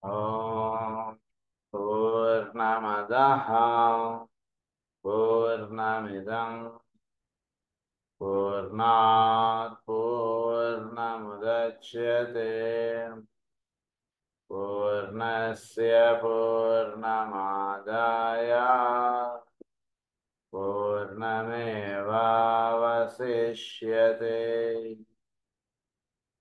ఓం పూర్ణమదః పూర్ణమిదం పూర్ణాత్ పూర్ణముదచ్యతే పూర్ణస్య పూర్ణమాదాయ పూర్ణమేవావశిష్యతే.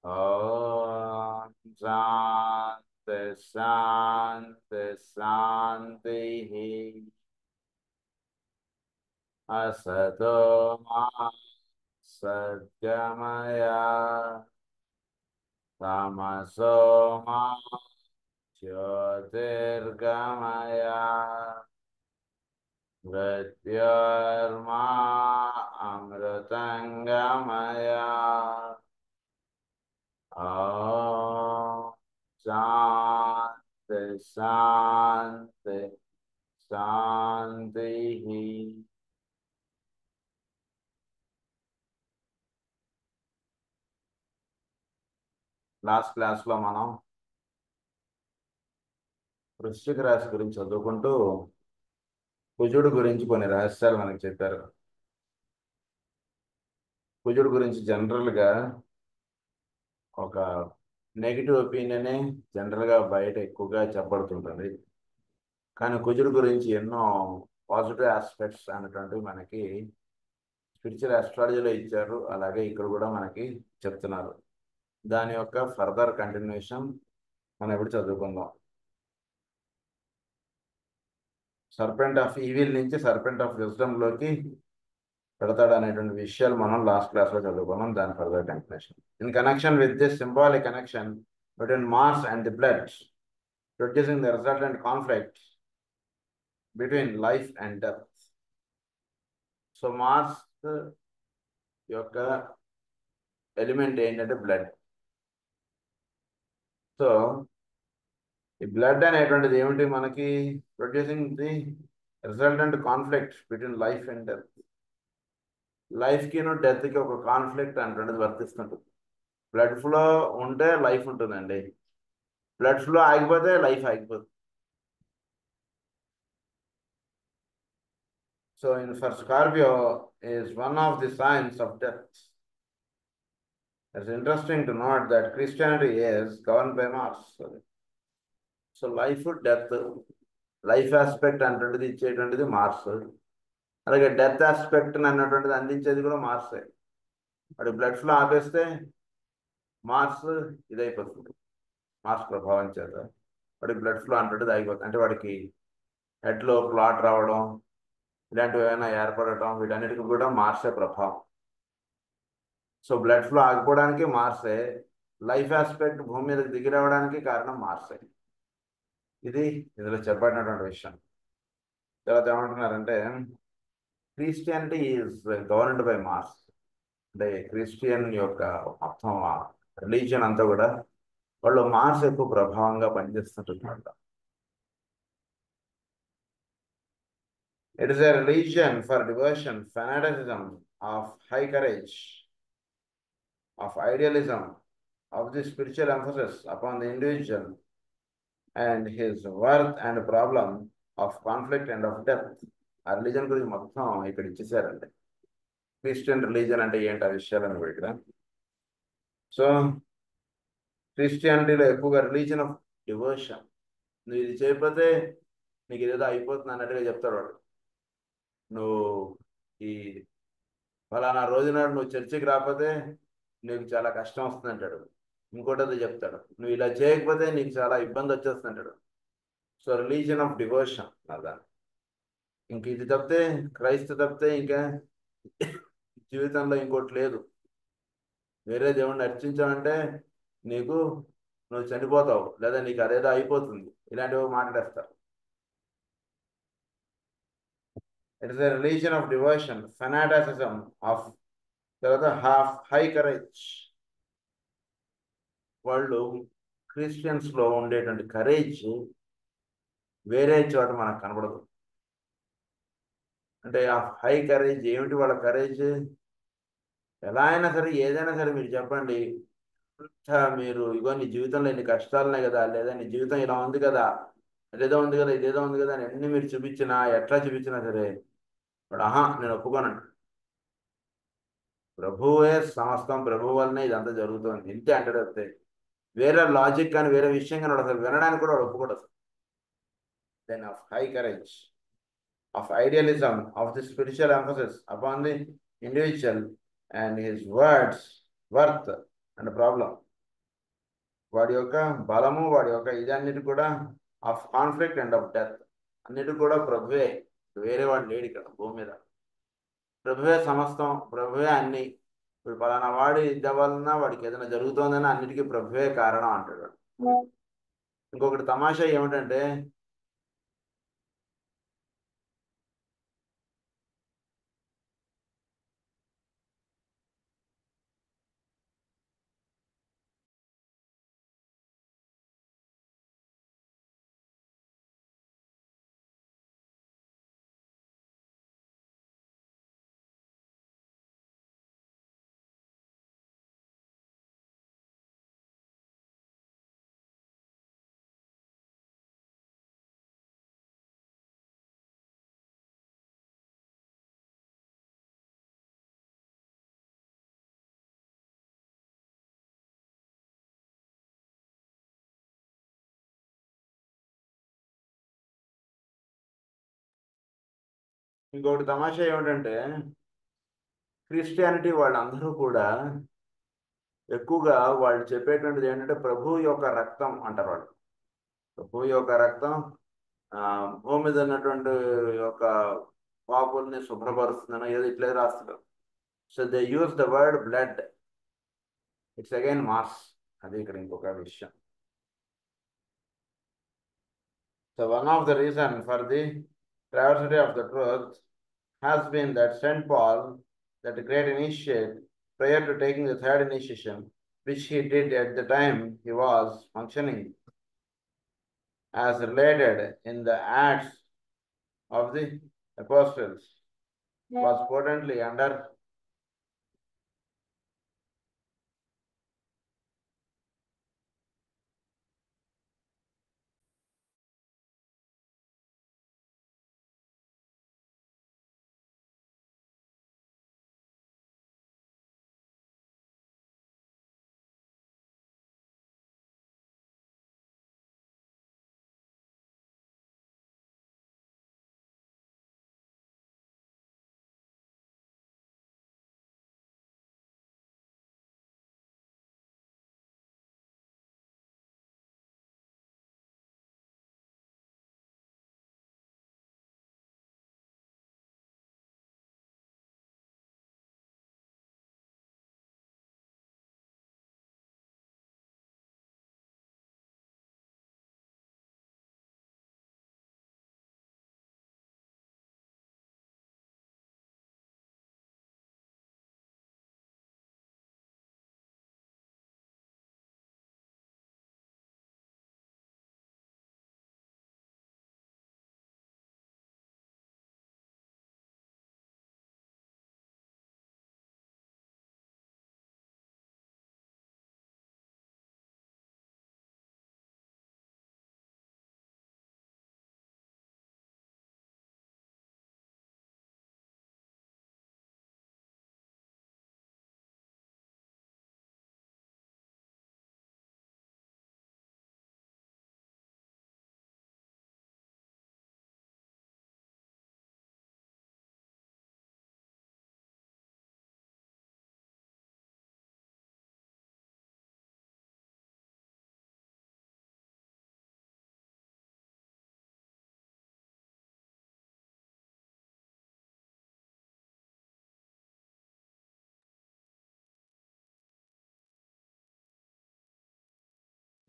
ఓం శాంతి శాంతి శాంతి. అసతో మా సద్గమయ తమసో మా జ్యోతిర్గమయ మృత్యోర్మా అమృతంగమయ. ఓం శాంతి శాంతి శాంతి. లాస్ట్ క్లాస్లో మనం వృశ్చిక రాశి గురించి చదువుకుంటూ కుజుడు గురించి కొన్ని రహస్యాలు మనకి చెప్పారు. కుజుడు గురించి జనరల్గా ఒక నెగిటివ్ ఒపీనియనే జనరల్గా బయట ఎక్కువగా చెప్పబడుతుంటుంది. కానీ కుజుడు గురించి ఎన్నో పాజిటివ్ ఆస్పెక్ట్స్ అనేటువంటివి మనకి స్పిరిచువల్ ఆస్ట్రాలజీలో ఇచ్చారు. అలాగే ఇక్కడ కూడా మనకి చెప్తున్నారు. దాని యొక్క ఫర్దర్ కంటిన్యూషన్ మనం ఇప్పుడు చదువుకుందాం. సర్పెంట్ ఆఫ్ ఈవిల్ నుంచి సర్పెంట్ ఆఫ్ విజ్డమ్లోకి పెడతాడు అనేటువంటి విషయాలు మనం లాస్ట్ క్లాస్లో చదువుకున్నాం. దాని further continuation. In connection with this symbolic connection between Mars and the blood producing the resultant conflict between life and death. So Mars యొక్క ఎలిమెంట్ ఏంటంటే బ్లడ్. సో ఈ బ్లడ్ అనేటువంటిది ఏమిటి? మనకి producing the resultant conflict between life and death. లైఫ్కి డెత్కి ఒక conflict అనేటువంటిది వర్తిస్తుంటుంది. బ్లడ్ ఫ్లో ఉంటే లైఫ్ ఉంటుందండి, బ్లడ్ ఫ్లో ఆగిపోతే లైఫ్ ఆగిపోతుంది. So for Scorpio is one of the signs of death. It's interesting to note that Christianity is governed by Mars. So life death, life aspect అనేటువంటిది ఇచ్చేటువంటిది Mars. అలాగే death aspect అన్నటువంటిది అందించేది కూడా మార్సే. వాడి blood flow ఆపేస్తే Mars ఇదైపోతుంది. Mars ప్రభావం చేత వాడి బ్లడ్ ఫ్లో అనేటువంటిది ఆగిపోతుంది. అంటే వాడికి హెడ్లో క్లాట్ రావడం ఇలాంటివి ఏమైనా ఏర్పడటం, వీటన్నిటికీ కూడా మార్సే ప్రభావం. సో బ్లడ్ ఫ్లో ఆగిపోవడానికి మార్సే, లైఫ్ ఆస్పెక్ట్ భూమి మీదకి దిగి రావడానికి కారణం మార్సే. ఇది ఇందులో చెప్పబడినటువంటి విషయం. తర్వాత ఏమంటున్నారంటే Christianity is governed by Mars. అంటే క్రిస్టియన్ యొక్క మొత్తం రిలీజియన్ అంతా కూడా వాళ్ళు మార్స్ ఎక్కువ ప్రభావంగా పనిచేస్తుంటున్నమాట. It is a religion for devotion, fanaticism, of high courage, of idealism, of the spiritual emphasis upon the individual and his worth and problem, of conflict and of death. ఆ religion గురించి మొత్తం ఇక్కడ ఇచ్చేసారండి. Christian religion అంటే ఏంటి ఆ విషయాలను ఇక్కడ. So క్రిస్టియానిటీలో ఎక్కువగా రిలీజన్ ఆఫ్ డివోషన్. నువ్వు ఇది చేయకపోతే నీకు ఇదేదో అయిపోతుంది అన్నట్టుగా చెప్తాడు వాడు. నువ్వు ఈ ఫలానా రోజు నాడు నువ్వు చర్చికి రాకపోతే నీకు చాలా కష్టం వస్తుంది అంటాడు. ఇంకోటి అది చెప్తాడు, నువ్వు ఇలా చేయకపోతే నీకు చాలా ఇబ్బంది వచ్చేస్తుంది అంటాడు. సో రిలీజన్ ఆఫ్ డివోషన్ అలా. ఇంక ఇది తప్పితే, క్రైస్తవ తప్పితే ఇంకా జీవితంలో ఇంకోటి లేదు. వేరే దేవుణ్ణి అర్చించావంటే నువ్వు చనిపోతావు, లేదా నీకు అదేదో అయిపోతుంది, ఇలాంటివి మాట్లాడేస్తారు. It is a religion of devotion, fanaticism, of తర్వాత హై కరేజ్. వాళ్ళు క్రిస్టియన్స్లో ఉండేటువంటి కరేజ్ వేరే చోట మనకు కనబడదు. అంటే ఆ హై కరేజ్ ఏమిటి? వాళ్ళ కరేజ్ ఎలా అయినా సరే, ఏదైనా సరే మీరు చెప్పండి, మీరు ఇగో నీ జీవితంలో ఎన్ని కష్టాలున్నాయి కదా, లేదా నీ జీవితం ఇలా ఉంది కదా, ఇదేదో ఉంది కదా, ఇదేదో ఉంది కదా అని అన్ని మీరు చూపించినా, ఎట్లా చూపించినా సరే వాడు ఆహా నేను ఒప్పుకోనండి. ప్రభువే సమస్తం, ప్రభువు వల్లనే ఇదంతా జరుగుతుంది ఇంతే అంటాడు అంతే. వేరే లాజిక్ కానీ వేరే విషయం కానీ వాడు అసలు వినడానికి కూడా వాడు ఒప్పుకోడు అసలు. Then of high courage, of idealism, of the spiritual emphasis upon the individual and his words worth and problem. వాడి యొక్క బలము, వాడి యొక్క ఇదన్నిటి కూడా of conflict and of death అన్నిటి కూడా ప్రభువే, వేరే వాడు లేడు ఇక్కడ భూమి మీద. ప్రభువే సమస్తం, ప్రభువే అన్ని. ఇప్పుడు పలానా వాడి ఇద్ద వలన వాడికి ఏదైనా జరుగుతోందని అన్నిటికీ ప్రభువే కారణం అంటాడు వాడు. ఇంకొకటి తమాషా ఏమిటంటే ఇంకొకటి తమాషా ఏమిటంటే క్రిస్టియానిటీ వాళ్ళందరూ కూడా ఎక్కువగా వాళ్ళు చెప్పేటువంటిది ఏంటంటే ప్రభు యొక్క రక్తం అంటారు వాళ్ళు. ప్రభు యొక్క రక్తం ఆ, భూమి మీద ఉన్నటువంటి యొక్క పాపుల్ని శుభ్రపరుస్తుందని ఏదో ఇట్లే రాస్తారు. So they use the word blood. It's again mass. అది ఇక్కడ ఇంకొక విషయం. So one of the reason for the travesty of the truth has been that St. Paul, that great initiate, prior to taking the third initiation, which he did at the time he was functioning as related in the Acts of the Apostles, was potently under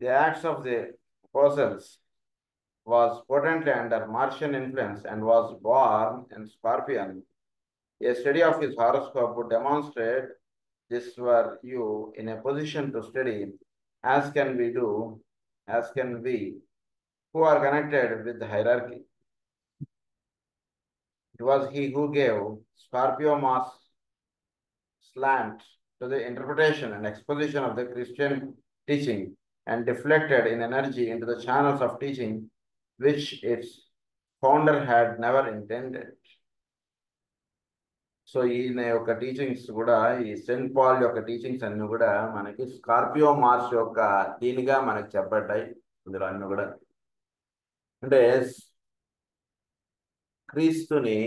the Acts of the Apostles, was potently under Martian influence and was born in Scorpion. A study of his horoscope would demonstrate this. Were you in a position to study, as can we do, as can we, who are connected with the hierarchy. It was he who gave Scorpio Mars slant to the interpretation and exposition of the Christian teaching and deflected in energy into the channels of teaching which its founder had never intended. So ఈయన యొక్క teachings కూడా, ఈ Saint Paul యొక్క teachings అన్ని కూడా మనకి Scorpio Mars యొక్క దీనిగా మనకి చెప్పబడ్డాయి. ఇందులో అన్ని కూడా అంటే క్రీస్తుని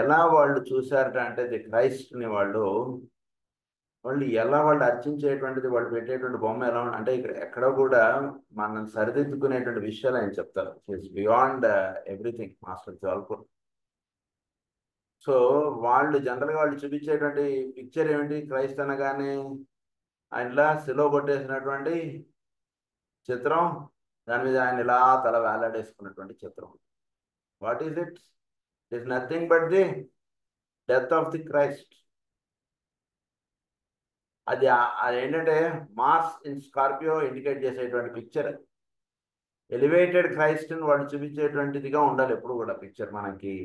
ఎలా వాళ్ళు చూశారట అంటే, ది క్రైస్ట్ని వాళ్ళు ఎలా వాళ్ళు అర్చించేటువంటిది, వాళ్ళు పెట్టేటువంటి బొమ్మ ఎలా అంటే ఇక్కడ ఎక్కడ కూడా మనం సరిదిద్దుకునేటువంటి విషయాలు ఆయన చెప్తారు. It's beyond everything master Jalpur. So వాళ్ళు జనరల్గా వాళ్ళు చూపించేటువంటి పిక్చర్ ఏమిటి, క్రైస్ట్ అనగానే ఆయనలా సిలువ కొట్టేసినటువంటి చిత్రం, దాని మీద ఆయన ఇలా తల వేలాడేసుకున్నటువంటి చిత్రం. What is it? It is nothing but the death of the Christ. అది ఏంటంటే మార్స్ ఇన్ స్కార్పియో ఇండికేట్ చేసేటువంటి పిక్చర్. ఎలివేటెడ్ క్రైస్ట్ని వాళ్ళు చూపించేటువంటిదిగా ఉండాలి ఎప్పుడు కూడా పిక్చర్. మనకి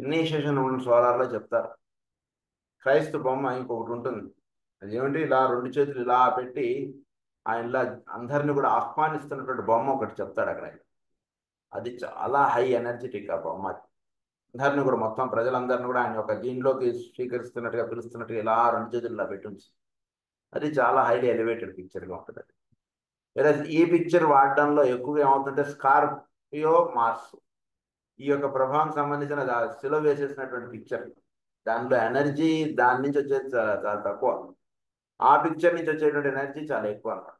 ఇనీషియేషన్ ఉన్న సోలార్లో చెప్తారు, క్రైస్తు బొమ్మ ఇంకొకటి ఉంటుంది, అదేమిటి ఇలా రెండు చేతులు ఇలా పెట్టి ఆయనలా అందరిని కూడా ఆహ్వానిస్తున్నటువంటి బొమ్మ ఒకటి చెప్తాడు అక్కడ. అది చాలా హై ఎనర్జెటిక్ ఆ బొమ్మ. అందరిని కూడా మొత్తం ప్రజలందరినీ కూడా ఆయన యొక్క దీనిలోకి స్వీకరిస్తున్నట్టుగా పిలుస్తున్నట్టుగా ఇలా రెండు చేతులు ఇలా పెట్టి ఉంచి, అది చాలా హైలీ ఎలివేటెడ్ పిక్చర్గా ఉంటుంది. వేరే ఈ పిక్చర్ వాడడంలో ఎక్కువగా ఏమవుతుందంటే స్కార్పియో మార్స్ ఈ యొక్క ప్రభావం సంబంధించిన సిలువ వేసేసినటువంటి పిక్చర్, దానిలో ఎనర్జీ దాని నుంచి వచ్చేది చాలా తక్కువ, ఆ పిక్చర్ నుంచి వచ్చేటువంటి ఎనర్జీ చాలా ఎక్కువ అన్నమాట.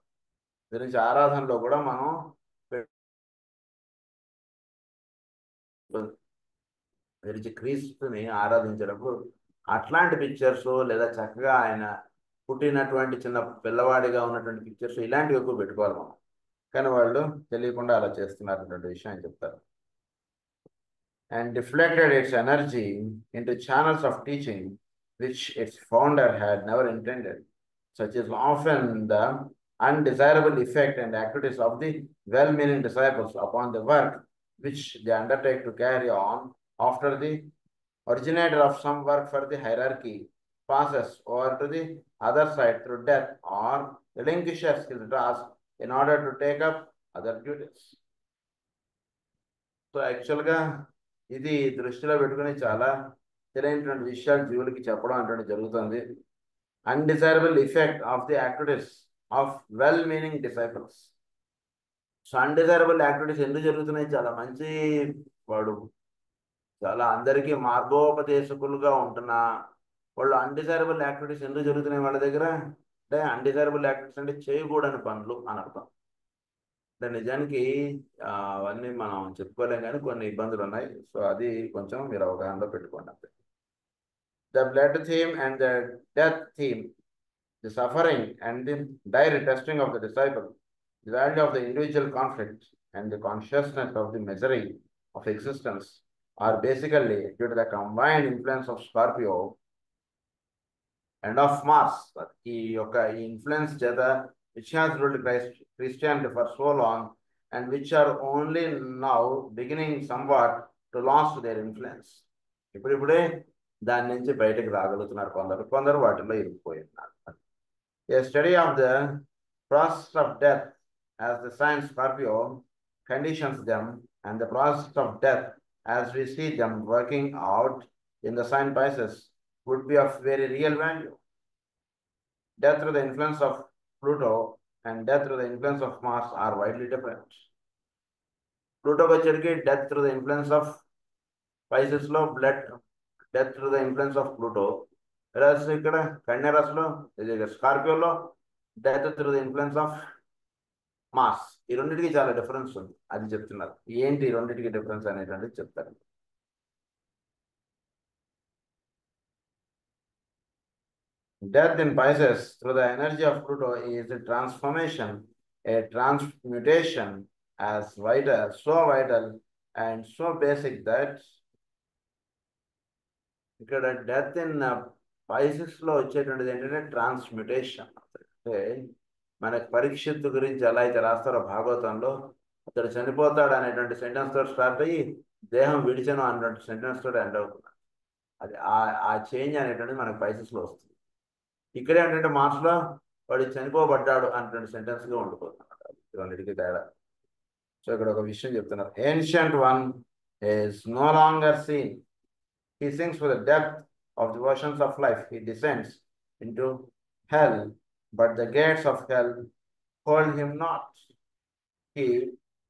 గురించి ఆరాధనలో కూడా మనం గురించి క్రీస్తుని ఆరాధించేటప్పుడు అట్లాంటి పిక్చర్స్ లేదా చక్కగా ఆయన పుట్టినటువంటి చిన్న పిల్లవాడిగా ఉన్నటువంటి పిక్చర్స్ ఇలాంటివి ఎక్కువ పెట్టుకోవాలి మనం. కానీ వాళ్ళు తెలియకుండా అలా చేస్తున్నారు అన్నటువంటి విషయం ఆయన చెప్తారు. And deflected its energy into channels of teaching which its founder had never intended. Such is often the undesirable effect and activities of the well-meaning disciples upon the work which they undertake to carry on after the originator of some work for the hierarchy passes over to the other side through death or relinquishes his task in order to take up other duties. So actually ఇది దృష్టిలో పెట్టుకుని చాలా తెలియనటువంటి విషయాలు జీవులకి చెప్పడం అంటే జరుగుతుంది. Undesirable effect of the activities of well meaning disciples. So undesirable activities ఎందుకు జరుగుతున్నాయి? చాలా మంచి వాడు చాలా అందరికీ మార్గోపదేశకులుగా ఉంటున్నా వాళ్ళు అన్డిజైరబుల్ యాక్టివిటీస్ ఎందుకు జరుగుతున్నాయి వాళ్ళ దగ్గర అంటే, అన్డిజైరబుల్ యాక్టివిటీస్ అంటే చేయకూడని పనులు అని అర్థం. అంటే నిజానికి అవన్నీ మనం చెప్పుకోలేం, కానీ కొన్ని ఇబ్బందులు ఉన్నాయి. సో అది కొంచెం మీరు అవగాహనలో పెట్టుకోండి అంతే. The blood theme and the death theme, the suffering and the dire testing of the disciple, the value of the individual conflict and the consciousness of the misery of existence are basically due to the combined influence of Scorpio and of Mars. ఈ యొక్క influence చేత which has ruled Christianity for so long and which are only now beginning somewhat to lose their influence. ఇప్పుడిప్పుడే దాని నుంచి బయటకు రాగలుగుతున్నారు కొందరు వాటిలో ఇరుక్కుపోయినారు. A study of the process of death as the sign Scorpio conditions them and the process of death as we see them working out in the sign Pisces would be of very real value. Death through the influence of Pluto and death through the influence of Mars are widely different. Pluto వచ్చేటికి death through the influence of Pisces లో death through the influence of Pluto. whereas ఇక్కడ కన్యా రాశిలో స్కార్పియోలో death through the influence of Mars. ఈ రెండింటికి చాలా difference ఉంది, అది చెప్తున్నారు. ఏంటి ఈ రెండింటికి డిఫరెన్స్ అనేటువంటిది చెప్తారు. Death in Pisces through the energy of Pluto is a transformation, a transmutation as vital, so vital and so basic that ఇక్కడ డెత్ ఇన్ పైసెస్ లో వచ్చేటువంటిది ఏంటంటే ట్రాన్స్మ్యుటేషన్. అంటే మనకు పరీక్షిత్తు గురించి ఎలా అయితే రాస్తారో భాగవతంలో, అతడు చనిపోతాడు అనేటువంటి సెంటెన్స్ తోటి స్టార్ట్ అయ్యి దేహం విడిచను అనేటువంటి సెంటెన్స్ తోటి ఎండ్ అవుతుంది. అది ఆ చేంజ్ అనేటువంటిది మనకు పైసెస్ లో వస్తుంది. ఇక్కడే ఏంటంటే మార్క్స్లో వాడు చనిపోబడ్డాడు అనేటువంటి సెంటెన్స్గా ఉండిపోతున్నాడు. రెండింటికి తేడా. సో ఇక్కడ ఒక విషయం చెప్తున్నారు. Ancient one is no longer seen. He sinks for the depth of the oceans of life. He descends into hell, but the gates of hell hold him not. He,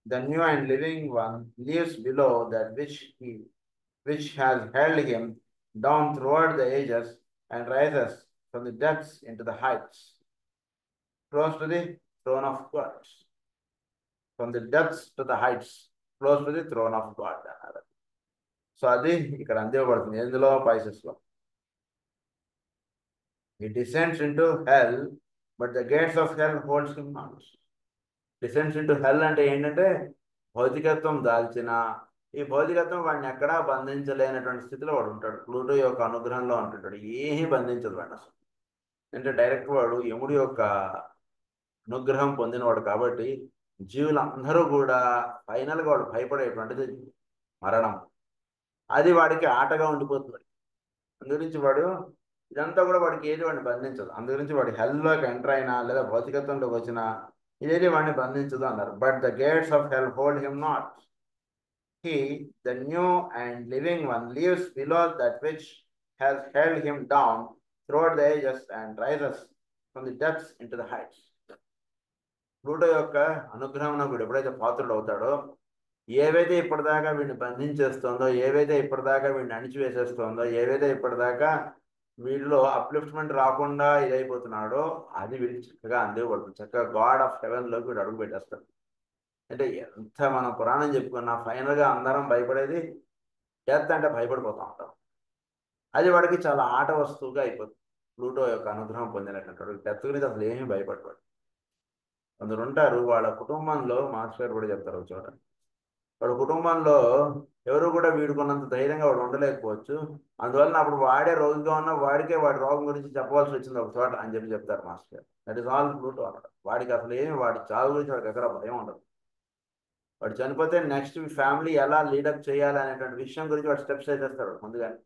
the new and living one, lives below that which has held him down throughout the ages and rises from the depths into the heights, close to the throne of God. From the depths to the heights, close to the throne of God. So అది ఇక్కడ అందివ్వబడుతుంది. ఎందులో? పైసెస్లో. He descends into hell, but the gates of hell holds him not. Descends into hell అంటే ఏంటంటే భౌతికత్వం దాల్చిన ఈ భౌతికత్వం వాడిని ఎక్కడా బంధించలేనటువంటి స్థితిలో వాడు ఉంటాడు. ప్లూటో యొక్క అనుగ్రహంలో ఉంటుంటాడు. ఏమీ బంధించదు వాడు అసలు. అంటే డైరెక్ట్ వాడు యముడి యొక్క అనుగ్రహం పొందినవాడు కాబట్టి జీవులందరూ కూడా ఫైనల్గా వాడు భయపడేటువంటిది మరణం. అది వాడికి ఆటగా ఉండిపోతుంది. అందుగురించి వాడు ఇదంతా కూడా వాడికి ఏది వాడిని బంధించదు. అందుగురించి వాడి హెల్లోకి ఎంటర్ అయినా లేదా భౌతికత్వంలోకి వచ్చినా ఇదేది వాడిని బంధించదు అన్నారు. But the gates of hell hold him not. He, the new and living one, leaves below that which has held him down throughout the ages and rises from the depths into the heights. Pluto యొక్క అనుగ్రహం వీడు ఎప్పుడైతే పాత్రుడు అవుతాడో, ఏవైతే ఇప్పటిదాకా వీడిని బంధించేస్తుందో, ఏవైతే ఇప్పటిదాకా వీడిని అణిచివేసేస్తుందో, ఏవైతే ఇప్పటిదాకా వీడిలో అప్లిఫ్ట్మెంట్ రాకుండా ఇదైపోతున్నాడో అది వీడికి చక్కగా అందివ్వబడుతుంది. చక్కగా గాడ్ ఆఫ్ హెవెన్లోకి వీడు అడుగు పెట్టేస్తాడు. అంటే ఎంత మనం పురాణం చెప్పుకున్నా ఫైనల్గా అందరం భయపడేది డెత్ అంటే భయపడిపోతూ ఉంటాం. అది వాడికి చాలా ఆట వస్తువుగా అయిపోతుంది. ప్లూటో యొక్క అనుగ్రహం పొందినటువంటి వాడు డెత్ గురించి అసలు ఏమీ భయపడతాడు. కొందరు ఉంటారు వాళ్ళ కుటుంబంలో, మాస్టర్ గారు కూడా చెప్తారు ఒక చోట, వాడు కుటుంబంలో ఎవరు కూడా వీడుకున్నంత ధైర్యంగా వాడు ఉండలేకపోవచ్చు. అందువల్ల అప్పుడు వాడే రోగిగా ఉన్నా వాడికే వాడి రోగం గురించి చెప్పవలసి వచ్చింది ఒక చోట అని చెప్తారు master. That is all Pluto అన్నమాట. వాడికి అసలు ఏమి వాడి చావు గురించి వాడికి ఎక్కడ భయం ఉండదు. వాడు చనిపోతే నెక్స్ట్ ఫ్యామిలీ ఎలా లీడప్ చేయాలి అనేటువంటి విషయం గురించి వాడు స్టెప్స్ వేసేస్తాడు ముందుగానే.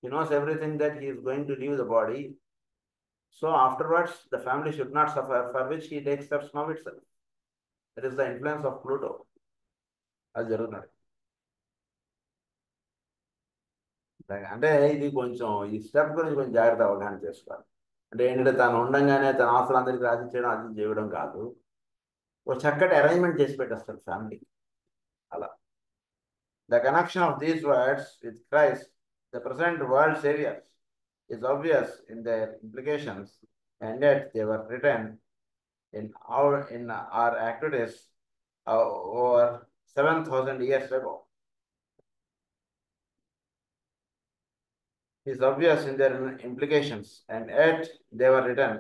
He knows everything that he is going to leave the body. So afterwards the family should not suffer, for which he takes steps now it self. That is the influence of Pluto. అది జరుగుతున్నాడు. అంటే ఇది కొంచెం ఈ step గురించి కొంచెం జాగ్రత్త అవగాహన చేసుకోవాలి. అంటే ఏంటంటే తను ఉండంగానే తన ఆస్తులందరికీ రాసిచ్చేయడం అది చేయడం కాదు. ఒక చక్కటి అరేంజ్మెంట్ చేసి పెట్టేస్తాడు ఫ్యామిలీకి. అలా the connection of these words with Christ, the present world saviours, is obvious in their implications, and yet they were written in our activities over 7,000 years ago. Is obvious in their implications, and yet they were written.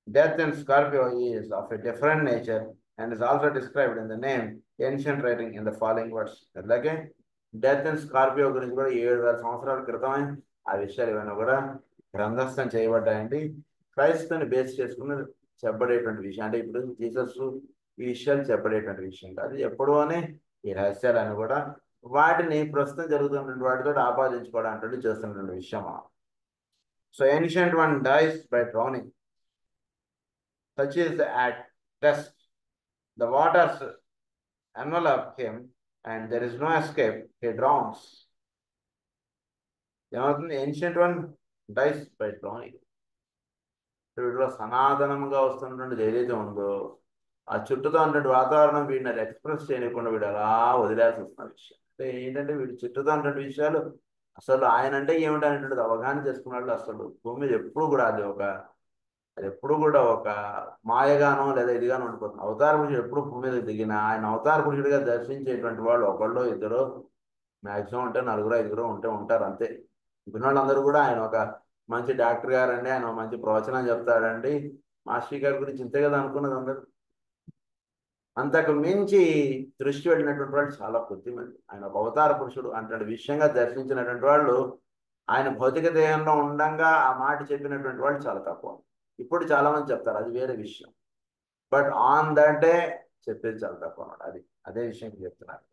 Death in Scorpio is of a different nature and is also described in the name ancient writing in the following words. అలాగే death in Scorpio గురించి కూడా 7,000 సంవత్సరాల క్రితమే ఆ విషయాలు ఇవన్నీ కూడా గ్రంథస్థం చేయబడ్డాయండి. క్రైస్తుని base చేసుకుని చెప్పబడేటువంటి విషయం. అంటే ఇప్పుడు జీసస్ ఈ విషయాలు చెప్పబడేటువంటి విషయం కాదు, ఎప్పుడూనే ఈ రహస్యాలను కూడా వాటిని ప్రస్తుతం జరుగుతున్నటువంటి వాటితో ఆపాదించుకోవడానికి చేస్తున్నటువంటి విషయం. So ancient one dies by drowning. Such is the act test. The waters envelop him and there is no escape. He drowns. ఏమవుతుంది? Ancient one dies by drowning. వీటిలో సనాతనంగా వస్తున్నటువంటిది ఏదైతే ఉందో ఆ చుట్టూతో ఉన్నటువంటి వాతావరణం వీడిని అది ఎక్స్ప్రెస్ చేయకుండా వీడు అలా వదిలేయాల్సి వస్తున్న విషయం. అంటే ఏంటంటే వీడి చుట్టూతో ఉన్నటువంటి విషయాలు అసలు ఆయన అంటే ఏమిటనేటువంటిది అవగాహన చేసుకున్నాడు. అసలు భూమి మీద ఎప్పుడు కూడా అది ఎప్పుడు కూడా ఒక మాయగానో లేదా ఇదిగానో ఉండిపోతుంది. అవతార పురుషుడు ఎప్పుడు భూమి మీద దిగినా ఆయన అవతార పురుషుడిగా దర్శించేటువంటి వాళ్ళు ఒకళ్ళు ఇద్దరు, మ్యాక్సిమం ఉంటే 4-5 ఉంటారు అంతే. మిగిలిన వాళ్ళందరూ కూడా ఆయన ఒక మంచి డాక్టర్ గారండి, ఆయన మంచి ప్రవచనం చెప్తాడండి, మాస్టర్ గారి గురించి ఇంతే కదా అనుకున్నది అందరు. అంతకు మించి దృష్టి వెళ్ళినటువంటి వాళ్ళు చాలా కొద్దిమంది. ఆయన ఒక అవతార పురుషుడు అంటే విషయంగా దర్శించినటువంటి వాళ్ళు ఆయన భౌతిక దేహంలో ఉండంగా ఆ మాట చెప్పినటువంటి వాళ్ళు చాలా తక్కువ. ఇప్పుడు చాలా మంది చెప్తారు, అది వేరే విషయం. బట్ ఆన్ దట్ డే చెప్పేది చాలా తక్కువ అన్నమాట. అదే విషయం చెప్తున్నారు.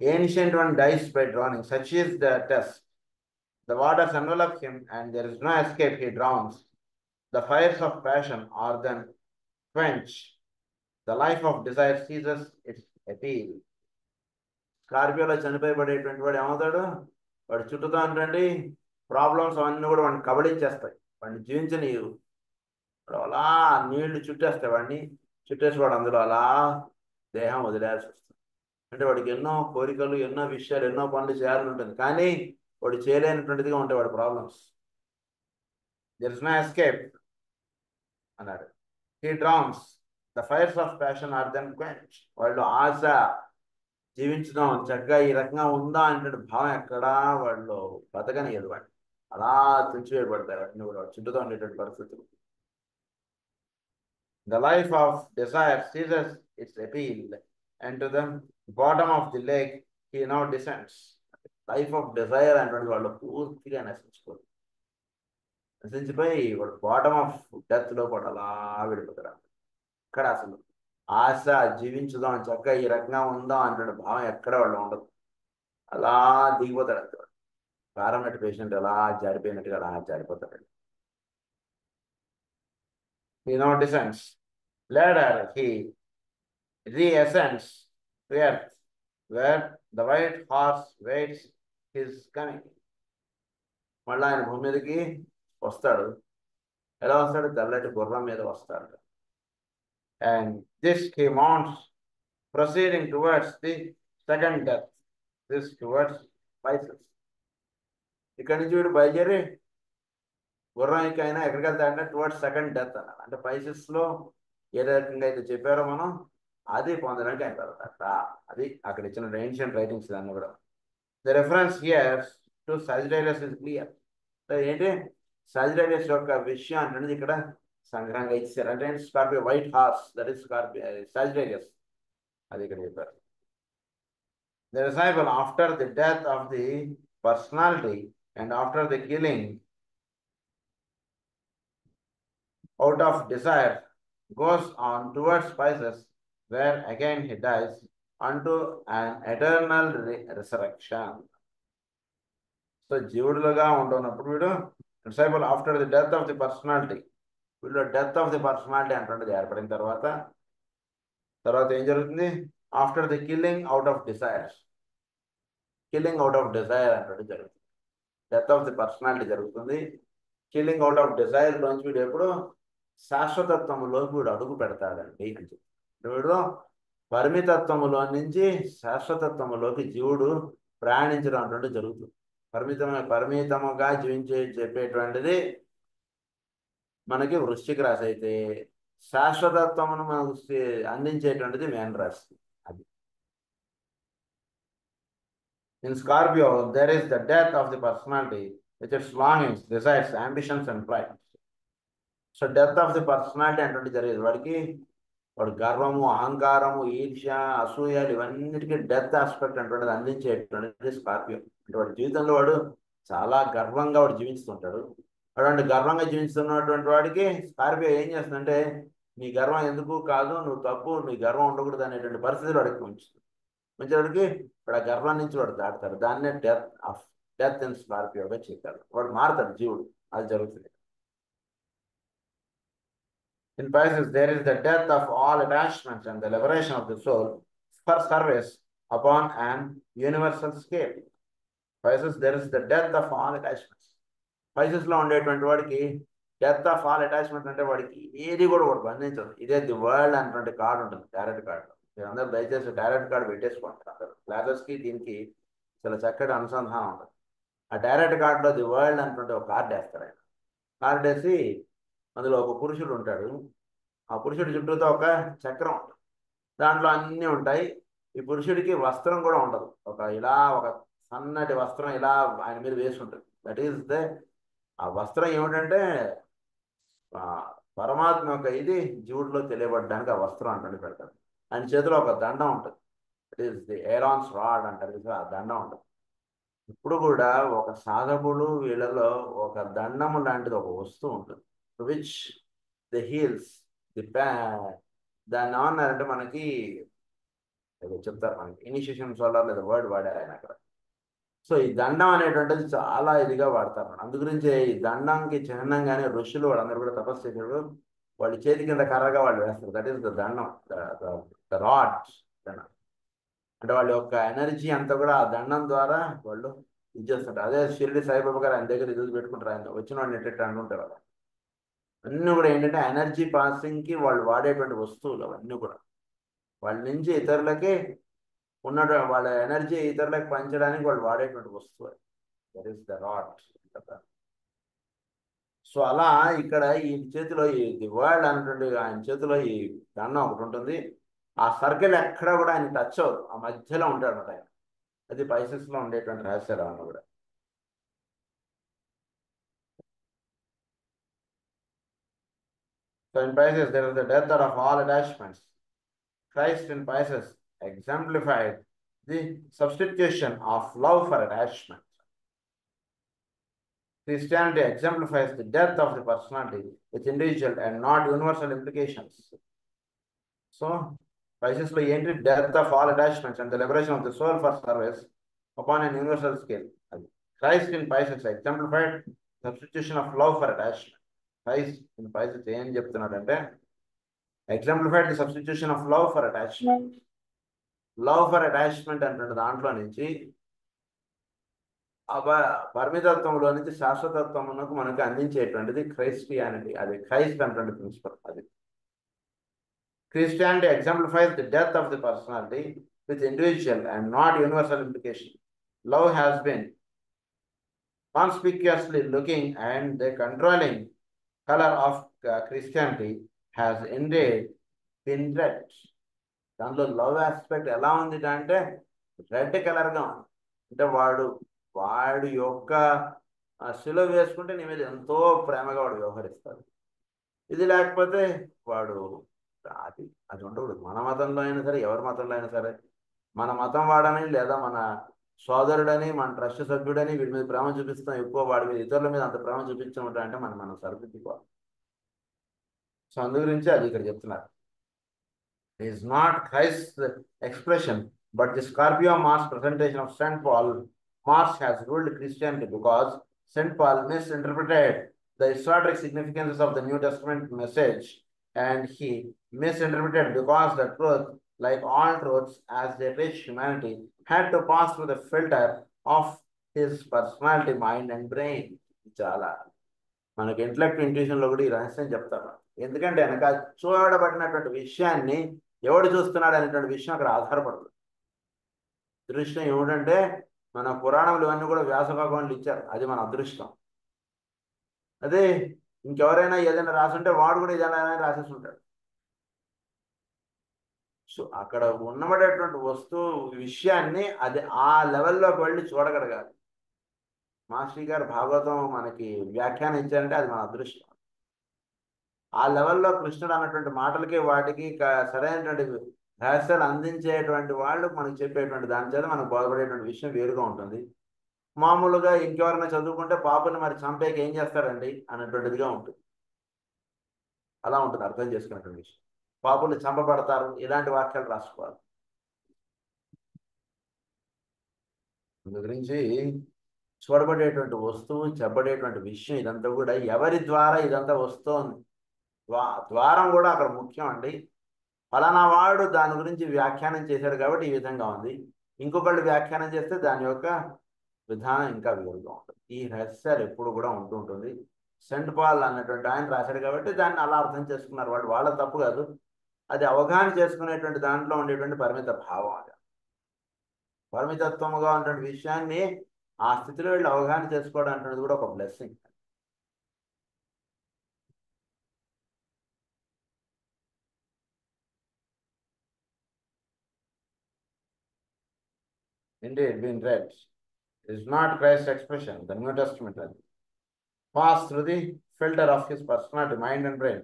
Ancient one dies by drowning. Such is the test. The waters envelop him and there is no escape, he drowns. The fires of passion are then quenched. The life of desire ceases its appeal. స్కార్పియోలో చనిపోయబడేటువంటి వాడు ఏమవుతాడు? వాడు చుట్టూతో అంటే problems అవన్నీ కూడా వాడిని కబళించేస్తాయి, వాడిని జీవించనీయు. వాడు అలా నీళ్లు చుట్టేస్తాయి వాడిని, చుట్టేసి వాడు అందులో అలా దేహం వదిలేయాల్సి వస్తుంది. అంటే వాడికి ఎన్నో కోరికలు, ఎన్నో విషయాలు, ఎన్నో పనులు చేయాలని ఉంటుంది, కానీ వాడు చేయలేనటువంటిదిగా ఉంటాయి వాడి problems. There is no escape అన్నాడు. He drowns. The fires of passion are then quench. వాళ్ళు ఆశ, జీవించడం చక్కగా ఈ రకంగా ఉందా అంటే భావం ఎక్కడా వాళ్ళు బతకనియదు, వాడిని అలా తుంచివేయబడతారు వాటిని కూడా చుట్టూతో ఉండేటువంటి పరిస్థితులు. The life of desire ceases its appeal, and to the bottom of the lake he now descends. Life of desire అంటే వాళ్ళు పూర్తిగా నశించిపోయి వాడు బాటమ్ ఆఫ్ డెత్ లో కూడా అలా విడిపోతారు. అక్కడ అసలు ఆశ, జీవించుదాం చక్కగా ఈ రకంగా ఉందాం అంటే భావం ఎక్కడ వాళ్ళు ఉండదు, అలా దిగిపోతాడు అంతే. పారామెట్ పేషెంట్ ఎలా జారిపోయినట్టుగా అలా జారిపోతాడు. He now descends. Later he reascends to earth, where the white horse waits his coming. మళ్ళీ ఆయన భూమి మీదకి వస్తాడు. ఎలా వస్తాడు? తెల్లటి గుర్రం మీద వస్తాడు. And this he mounts, proceeding towards the second death. This towards Pisces. ఇక్కడ నుంచి వీడు బయలుదేరి గుర్రం ఎక్కైనా ఎక్కడికి వెళ్తాడంటే టువర్డ్స్ సెకండ్ డెత్ అన్నాడు. అంటే పైసెస్ లో ఏ రకంగా అయితే చెప్పారో మనం అది పొందడానికి ఆయన వెళ్తాడట. అది అక్కడ ఇచ్చిన ఏన్షియంట్ రైటింగ్స్ దాన్ని కూడా. The reference here to Sagittarius is clear. ఏంటి సజిటేరియస్ యొక్క విషయం అనేది ఇక్కడ సంగ్రహంగా ఇచ్చారు. అంటే Scorpio white horse, that is Scorpio Sagittarius, అది ఇక్కడ చెప్పారు. The disciple after the death of the personality and after the killing out of desire goes on towards Pisces, where again he dies unto an eternal resurrection. So జీవుడులుగా ఉంటున్నప్పుడు వీడు disciple after the death of the personality, వీళ్ళు death of the personality అంటుండేది ఏర్పడిన తర్వాత ఏం జరుగుతుంది? After the killing out of desires, killing out of desire అంటే జరుగుతుంది. Death of the personality జరుగుతుంది. కిల్లింగ్ అవుట్ ఆఫ్ డిజైర్ నుంచి వీడు ఎప్పుడు శాశ్వతత్వములోకి వీడు అడుగు పెడతాడండి అని చెప్పి, వీడు పరిమితత్వములో నుంచి శాశ్వతత్వములోకి జీవుడు ప్రయాణించడం అంటే జరుగుతుంది. పరిమితముగా చెప్పేటువంటిది మనకి వృశ్చిక రాశి అయితే, శాశ్వతత్వమును మనకు అందించేటువంటిది మేన రాశి. అది in Scorpio there is the death of the personality with its longings, desires, ambitions and pride. So death of the personality అంటే జరిగేది వాడికి, వాడు గర్వము, అహంకారము, ఈర్ష్య, అసూయలు ఇవన్నిటికీ డెత్ ఆస్పెక్ట్ అటువంటిది అందించేటువంటిది స్కార్పియో. అంటే వాడి జీవితంలో వాడు చాలా గర్వంగా వాడు జీవిస్తుంటాడు. అటువంటి గర్వంగా జీవిస్తున్నటువంటి వాడికి స్కార్పియో ఏం చేస్తుందంటే, నీ గర్వం ఎందుకు కాదు, నువ్వు తప్పు, నీ గర్వం ఉండకూడదు అనేటువంటి పరిస్థితులు వాడికి ఉంచేవాడికి వాడు ఆ గర్వం నుంచి వాడు దాటుతాడు. దాన్నే డెత్ ఇన్ స్కార్పియోగా చెప్పాడు. వాడు మారుతాడు జీవుడు, అది జరుగుతుంది. In Pisces, there is the death of all attachments and the liberation of the soul for service upon an universal scale. Pisces, there is the death of all attachments. Pisces లో ఉండేటువంటి వాడికి death of all attachment అంటే వాడికి ఏది కూడా వాడు బంధించదు. ఇదే the world అనేటువంటి కార్డు ఉంటుంది టారెట్ కార్డు. మీరు అందరూ దయచేసి టారెట్ కార్డు పెట్టేసుకుంటారు. క్లాసెస్కి దీనికి చాలా చక్కటి అనుసంధానం ఉంటుంది. ఆ టారెట్ కార్డులో ది వరల్డ్ అనేటువంటి ఒక కార్డు వేస్తారు ఆయన. కార్డు వేసి అందులో ఒక పురుషుడు ఉంటాడు. ఆ పురుషుడి చుట్టూతో ఒక చక్రం ఉంటుంది, దాంట్లో అన్నీ ఉంటాయి. ఈ పురుషుడికి వస్త్రం కూడా ఉండదు, ఒక సన్నటి వస్త్రం ఇలా ఆయన మీద వేసి ఉంటుంది. దట్ ఈస్ ఆ వస్త్రం ఏమిటంటే పరమాత్మ యొక్క ఇది జీవుడిలో తెలియబడడానికి ఆ వస్త్రం అంటే పెడతాడు. ఆయన చేతిలో ఒక దండం ఉంటుంది, దట్ ఈస్ ది ఏరాన్స్ రాడ్ అంటారు కదా, ఆ దండం ఉంటుంది. ఇప్పుడు కూడా ఒక సాధకుడు వీళ్ళలో ఒక దండము లాంటిది ఒక వస్తువు ఉంటుంది, విచ్ ది హీల్స్ ది దాన్ని ఏమన్నారంటే మనకి చెప్తారు, మనకి ఇనిషియేషన్ సోలార్ లేదా వర్డ్ వాడారు ఆయన అక్కడ. సో ఈ దండం అనేటువంటిది చాలా ఇదిగా వాడతారు. అందుగురించి ఈ దండంకి చిహ్నంగానే ఋషులు వాళ్ళందరూ కూడా తపస్సు చేసేవారు. వాళ్ళ చేతి కింద కర్రగా వాళ్ళు వేస్తారు. దట్ ఈస్ ద దండం, ద రాడ్. అంటే వాళ్ళ యొక్క ఎనర్జీ అంతా కూడా ఆ దండం ద్వారా వాళ్ళు ఇది చేస్తుంటారు. అదే షిరిడి సాయిబాబా గారు ఆయన దగ్గర ఇది పెట్టుకుంటారు. ఆయన వచ్చిన వాళ్ళని ఎట్ట అంటుంటారు వాళ్ళు. అన్నీ కూడా ఏంటంటే ఎనర్జీ పాసింగ్కి వాళ్ళు వాడేటువంటి వస్తువులు అవన్నీ కూడా వాళ్ళ నుంచి ఇతరులకి ఉన్నటువంటి వాళ్ళ ఎనర్జీ ఇతరులకు పంచడానికి వాళ్ళు వాడేటువంటి వస్తువు. That is the rod. So అలా ఇక్కడ ఈ చేతిలో ఈ ది వరల్డ్ అనేటువంటి ఆయన చేతిలో ఈ దండం ఒకటి ఉంటుంది. ఆ సర్కిల్ ఎక్కడ కూడా ఆయన టచ్ అవ్వదు, ఆ మధ్యలో ఉంటాడు అనమాట ఆయన. అది పైసెస్లో ఉండేటువంటి రహస్యాలు అన్న కూడా. So in Pisces there is the death of all attachments. Christ in Pisces exemplified the substitution of love for attachment. Christianity exemplifies the death of the personality with individual and not universal implications. So, Pisces లో ఏంటి death of all attachments and the liberation of the soul for service upon an universal scale. అది Christ in Pisces exemplified substitution of love for attachment. Christ in Pisces ఏం చెప్తున్నాడంటే exemplified the substitution of love for attachment. Love for attachment అంటే దాంట్లో నుంచి పరిమితత్వంలో నుంచి శాశ్వతత్వమునకు మనకు అందించేటువంటిది క్రైస్టియానిటీ. అది Christ అనేటువంటి ప్రిన్సిపల్. అది Christianity exemplifies the death of the personality with individual and not universal implication. Love has been conspicuously looking, and the controlling color of Christianity has indeed been red. దాంట్లో love aspect ఎలా ఉంది అంటే red కలర్గా ఉంది. అంటే వాడు యొక్క శిలువ వేసుకుంటే నీ మీద ఎంతో ప్రేమగా వాడు వ్యవహరిస్తాడు. ఇది లేకపోతే వాడు అది అది ఉండకూడదు. మన మతంలో అయినా సరే, ఎవరి మతంలో అయినా సరే, మన మతం వాడని లేదా మన సోదరుడని మన ట్రస్ట్ సభ్యుడని వీడి మీద ప్రేమ చూపిస్తాం ఎక్కువ, వాడి మీద ఇతరుల మీద అంత ప్రేమ చూపించమంటా అంటే మనం సరిదిద్దుకోవాలి. సో అందు గురించి అది ఇక్కడ చెప్తున్నారు. It is not Christ's expression, but the Scorpio Mars presentation of St. Paul. Mars has ruled Christianity because St. Paul misinterpreted the historic significance of the New Testament message, and he misinterpreted because the truth, like all truths, as they reach humanity, had to pass through the filter of his personality, mind, and brain. చాలా మనకి intellect ఇంట్యూషన్లో కూడా ఈ రహస్యం చెప్తారు. ఎందుకంటే వెనక చూడబడినటువంటి విషయాన్ని ఎవడు చూస్తున్నాడు అనేటువంటి విషయం అక్కడ ఆధారపడుతుంది. దృష్టం ఏమిటంటే మన పురాణములు ఇవన్నీ కూడా వ్యాస భగవానులు ఇచ్చారు, అది మన అదృష్టం. అదే ఇంకెవరైనా ఏదైనా రాసుంటే వాడు కూడా ఏదైనా రాసేసి ఉంటాడు. సో అక్కడ ఉన్నబడేటువంటి వస్తువు విషయాన్ని అది ఆ లెవెల్లోకి వెళ్ళి చూడగలగాలి. మాస్టర్ గారు భాగవతం మనకి వ్యాఖ్యానం ఇచ్చారంటే అది మన అదృష్టం. ఆ లెవెల్లో కృష్ణుడు అన్నటువంటి మాటలకి వాటికి సరైనటువంటి రహస్యాలు అందించేటువంటి వాళ్ళు మనకు చెప్పేటువంటి దాని చేత మనకు బోధపడేటువంటి విషయం వేరుగా ఉంటుంది. మామూలుగా ఇంకెవరైనా చదువుకుంటే పాపని మరి చంపేకి ఏం చేస్తారండి అన్నటువంటిదిగా ఉంటుంది. అలా ఉంటుంది అర్థం చేసుకున్నటువంటి విషయం. పాపులు చంపబడతారు, ఇలాంటి వాక్యాలు రాసుకోవాలి. అందు గురించి చూడబడేటువంటి వస్తువు, చెప్పబడేటువంటి విషయం ఇదంతా కూడా ఎవరి ద్వారా ఇదంతా వస్తోంది. ద్వారం కూడా అక్కడ ముఖ్యం అండి. ఫలానా వాడు దాని గురించి వ్యాఖ్యానం చేశాడు కాబట్టి ఈ విధంగా ఉంది, ఇంకొకళ్ళు వ్యాఖ్యానం చేస్తే దాని యొక్క విధానం ఇంకా వేరుగా ఉంటుంది. ఈ రహస్యాలు ఎప్పుడు కూడా ఉంటుంటుంది. సెంట్ పాల్ అన్నటువంటి ఆయన రాశాడు కాబట్టి దాన్ని అలా అర్థం చేసుకున్నారు వాళ్ళు. వాళ్ళ తప్పు కాదు, అది అవగాహన చేసుకునేటువంటి దాంట్లో ఉండేటువంటి పరిమిత భావం. అది పరిమితత్వముగా ఉన్నటువంటి విషయాన్ని ఆ స్థితిలో వీళ్ళు అవగాహన చేసుకోవడం అనేది కూడా ఒక blessing. Indeed, being read is not Christ's expression. The New Testament passed through the filter of his personality, mind, and brain.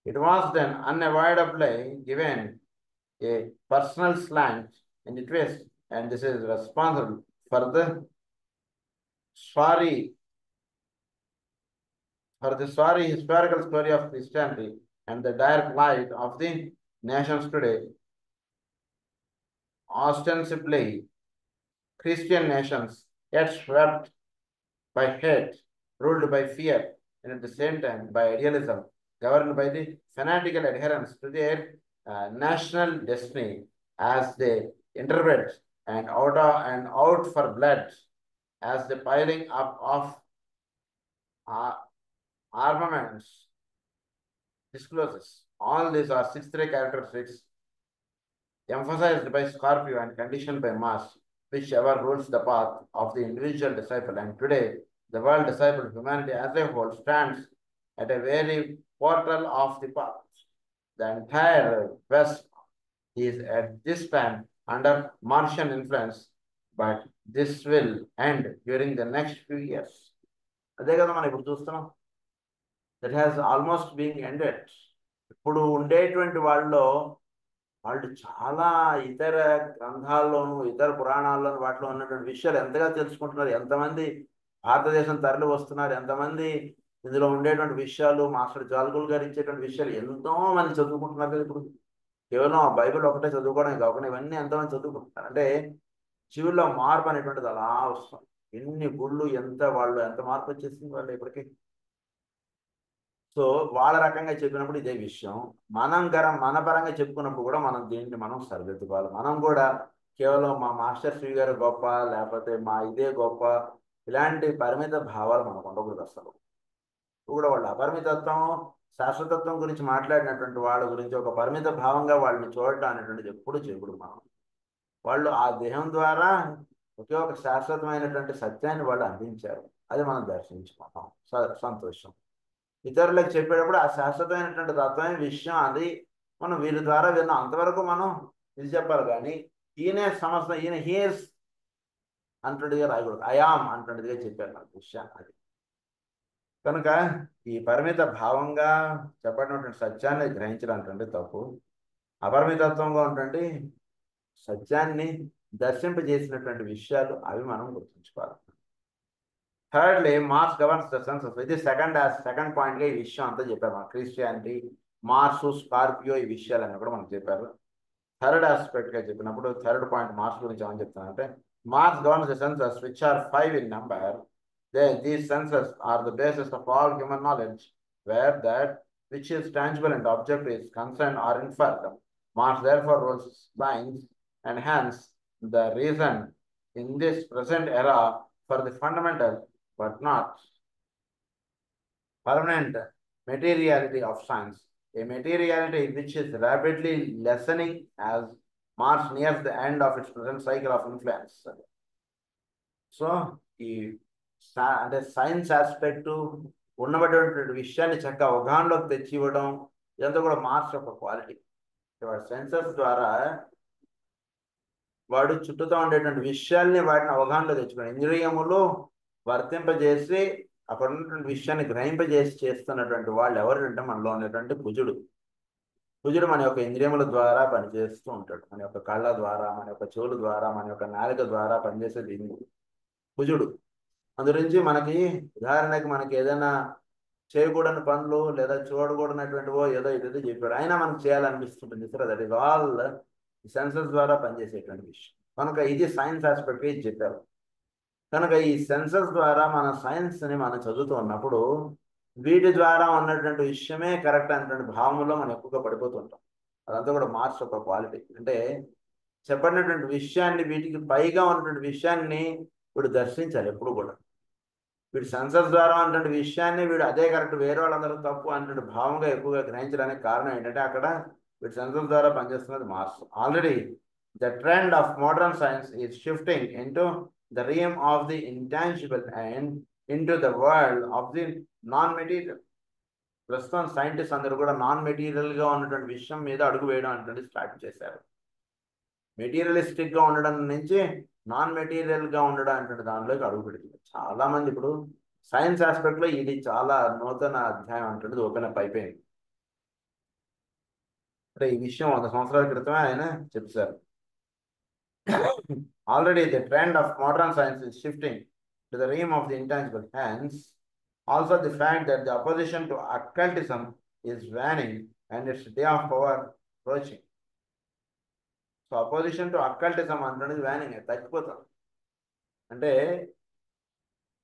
It was then unavoidably given a personal slant and a twist, and this is responsible for the sorry historical story of Christianity and the dire plight of the nations today. Ostensibly Christian nations yet swept by hate, ruled by fear, and at the same time by idealism, governed by the fanatical adherence to their national destiny as they interpret and out for blood, as the piling up of uh, armaments discloses. All these are 6 3 characteristics emphasized by Scorpio and conditioned by Mars, whichever rules the path of the individual disciple. And today, the world disciple, humanity as a whole, stands at a very portal of the path. The entire West is at this time under Martian influence, but this will end during the next few years. అదే కదా మనం ఇప్పుడు చూస్తున్నాం. That has almost being ended. ఇప్పుడు ఉండేటువంటి వాళ్ళు చాలా ఇతర గ్రంథాల్లోనూ ఇతర పురాణాల్లోనూ వాటిలో ఉన్నటువంటి విషయాలు ఎంతగా తెలుసుకుంటున్నారు, ఎంతమంది భారతదేశం తరలి వస్తున్నారు, ఎంతమంది ఇందులో ఉండేటువంటి విషయాలు మాస్టర్ జాల్గుల్ గారు ఇచ్చేటువంటి విషయాలు ఎంతో మంది చదువుకుంటున్నారు కదా. ఇప్పుడు కేవలం ఆ బైబిల్ ఒకటే చదువుకోవడం కాకుండా ఇవన్నీ ఎంతమంది చదువుకుంటున్నారు అంటే జీవుల్లో మార్పు అనేటువంటిది అలా వస్తుంది. ఎన్ని గుళ్ళు ఎంత మార్పు వచ్చేసింది వాళ్ళు ఇప్పటికీ. సో వాళ్ళ రకంగా చెప్పినప్పుడు ఇదే విషయం. మన పరంగా చెప్పుకున్నప్పుడు కూడా దీన్ని మనం సరిదిద్దుకోవాలి. మనం కూడా కేవలం మా మాస్టర్ శ్రీ గారు గొప్ప, లేకపోతే మా ఇదే గొప్ప, ఇలాంటి పరిమిత భావాలు మనకు ఉండకూడదు అసలు. కూడా వాళ్ళు అపరిమితత్వం శాశ్వతత్వం గురించి మాట్లాడినటువంటి వాళ్ళ గురించి ఒక పరిమిత భావంగా వాళ్ళని చూడటం అనేటువంటిది ఎప్పుడు చేయకూడదు మనం. వాళ్ళు ఆ దేహం ద్వారా ఒకే ఒక శాశ్వతమైనటువంటి సత్యాన్ని వాళ్ళు అందించారు, అది మనం దర్శించుకుంటాం, సంతోషం. ఇతరులకు చెప్పేటప్పుడు ఆ శాశ్వతమైనటువంటి తత్వమైన విషయం అది మనం వీరి ద్వారా విన్నాం, అంతవరకు మనం ఇది చెప్పాలి. కానీ ఈయన హీస్ అంటుడిగా రాయకూడదు, అయామ్ అంటుడిగా చెప్పారు నాకు విషయాన్ని. అది కనుక ఈ పరిమిత భావంగా చెప్పినటువంటి సత్యాన్ని గ్రహించడానికి తప్పు. అపరిమితత్వంగా ఉంటుంది సత్యాన్ని దర్శింపజేసినటువంటి విషయాలు అవి మనం గుర్తుంచుకోవాలి. Thirdly, Mars governs the senses. ఇది సెకండ్ పాయింట్గా ఈ విషయం అంతా చెప్పారు మన క్రిస్టియానిటీ, మార్సు, స్కార్పియో, ఈ విషయాలన్నీ కూడా మనకు చెప్పారు. థర్డ్ ఆస్పెక్ట్గా చెప్పినప్పుడు థర్డ్ పాయింట్ మార్స్ గురించి ఏమని చెప్తానంటే, Mars governs the senses which are 5 in number. These senses are the basis of all human knowledge, where that which is tangible and object is concerned or inferred. Mars therefore rules minds, and hence the reason in this present era for the fundamental but not permanent materiality of science, a materiality which is rapidly lessening as Mars nears the end of its present cycle of influence. So, అంటే science aspect ఉన్నటువంటి విషయాన్ని చక్కగా అవగాహనలోకి తెచ్చి ఇవ్వడం, ఇదంతా కూడా Mars యొక్క quality. వాడు సెన్సర్స్ ద్వారా వాడు చుట్టూతో ఉండేటువంటి విషయాల్ని వాటిని అవగాహనలో తెచ్చుకోవడం, ఇంద్రియములు వర్తింపజేసి అక్కడ ఉన్నటువంటి విషయాన్ని గ్రహింపజేసి చేస్తున్నటువంటి వాళ్ళు ఎవరంటే మనలో ఉన్నటువంటి కుజుడు మన యొక్క ఇంద్రియముల ద్వారా పనిచేస్తూ ఉంటాడు. మన యొక్క కళ్ళ ద్వారా, మన యొక్క చెవుల ద్వారా, మన యొక్క నాలుక ద్వారా పనిచేసేది కుజుడు. అందురించి మనకి ఉదాహరణకి మనకి ఏదైనా చేయకూడని పనులు లేదా చూడకూడనటువంటివో ఏదో చెప్పాడు, అయినా మనకు చేయాలనిపిస్తుంటుంది. సరే, దట్ ఈస్ ఆల్ సెన్సెస్ ద్వారా పనిచేసేటువంటి విషయం. కనుక ఇది సైన్స్ ఆస్పెక్ట్ ఇది చెప్పారు. కనుక ఈ సెన్సెస్ ద్వారా మన సైన్స్ని మనం చదువుతూ ఉన్నప్పుడు వీటి ద్వారా ఉన్నటువంటి విషయమే కరెక్ట్ అనేటువంటి భావంలో మనం ఎక్కువగా పడిపోతుంటాం. అదంతా కూడా మార్స్ ఒక క్వాలిటీ. అంటే చెప్పినటువంటి విషయాన్ని, వీటికి పైగా ఉన్నటువంటి విషయాన్ని వీడు దర్శించాలి ఎప్పుడు కూడా. వీడు సెన్సెస్ ద్వారా ఉన్నటువంటి విషయాన్ని వీడు అదే కరెక్ట్, వేరే వాళ్ళందరూ తప్పు అనేటువంటి భావంగా ఎక్కువగా గ్రహించడానికి కారణం ఏంటంటే అక్కడ వీడు సెన్సెస్ ద్వారా పనిచేస్తున్నది Mars. Already the trend of modern science is shifting into the realm of the intangible and into the world of the non material. ప్రస్తుతం సైంటిస్ట్ అందరూ కూడా నాన్ మెటీరియల్గా ఉన్నటువంటి విషయం మీద అడుగు వేయడం అనేటువంటి స్టార్ట్ చేశారు. మెటీరియలిస్టిక్గా ఉండడం నుంచి నాన్ మెటీరియల్గా ఉండడం అంటే దానిలోకి అడుగు పెడుతుంది చాలా మంది. ఇప్పుడు సైన్స్ ఆస్పెక్ట్లో ఇది చాలా నూతన అధ్యాయం అంటుంది ఓపెన్ అప్ అయిపోయింది. అంటే ఈ విషయం 100 సంవత్సరాల క్రితమే ఆయన చెప్పారు. Already the trend of modern science is shifting to the realm of the intangible. Hence also the fact that the opposition to occultism is waning and its day of power approaching. So opposition to occultism అంటున్నది waning, తగ్గిపోతాం. అంటే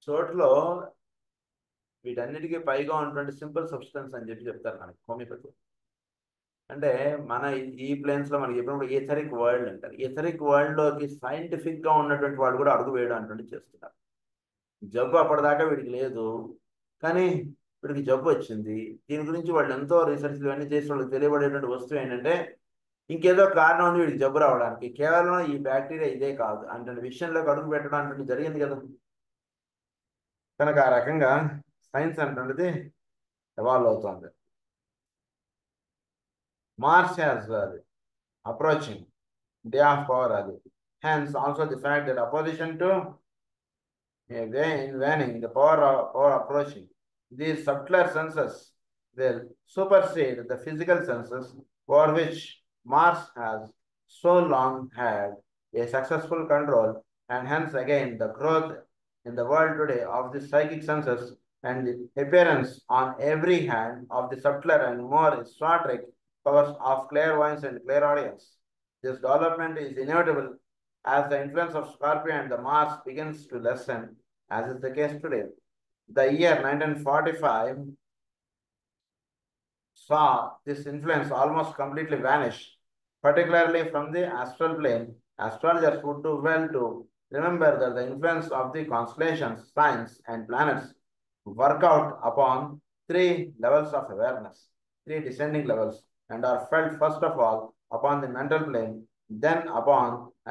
చోట్లో వీటన్నిటికీ పైగా ఉన్నటువంటి simple substance అని చెప్పి చెప్తారు మనకి homeopathy. అంటే మన ఈ ప్లేన్స్ లో మనకి ఎప్పుడు ఈథరిక్ వరల్డ్ అంటారు. ఈథరిక్ వరల్డ్ లోకి సైంటిఫిక్ గా ఉన్నటువంటి వాళ్ళు కూడా అడుగు వేయడం అటువంటి చేస్తున్నారు. జబ్బు అప్పటిదాకా వీడికి లేదు, కానీ వీడికి జబ్బు వచ్చింది. దీని గురించి వాళ్ళు ఎంతో రీసెర్చ్లు ఇవన్నీ చేసి వాళ్ళకి తెలియబడేటువంటి వస్తువు ఏంటంటే ఇంకేదో కారణం ఉంది వీడికి జబ్బు రావడానికి, కేవలం ఈ బ్యాక్టీరియా ఇదే కాదు అంటే విషయంలోకి అడుగు పెట్టడం అంటే జరిగింది కదా. కనుక ఆ రకంగా సైన్స్ అంటున్నది ఎవాల్వ్ అవుతుంది. Mars has approaching day of power అది. Hence also the fact that opposition to in waning, the power approaching, these subtler senses will supersede the physical senses over which Mars has so long had a successful control, and hence again the growth in the world today of the psychic senses and the appearance on every hand of the subtler and more esoteric powers of clairvoyance and clairaudience. This development is inevitable as the influence of Scorpio and the Mars begins to lessen, as is the case today. The year 1945 saw this influence almost completely vanish, particularly from the astral plane. Astrologers would do well to remember that the influence of the constellations, signs, and planets work out upon three levels of awareness, three descending levels, and are felt first of all upon the mental plane, then upon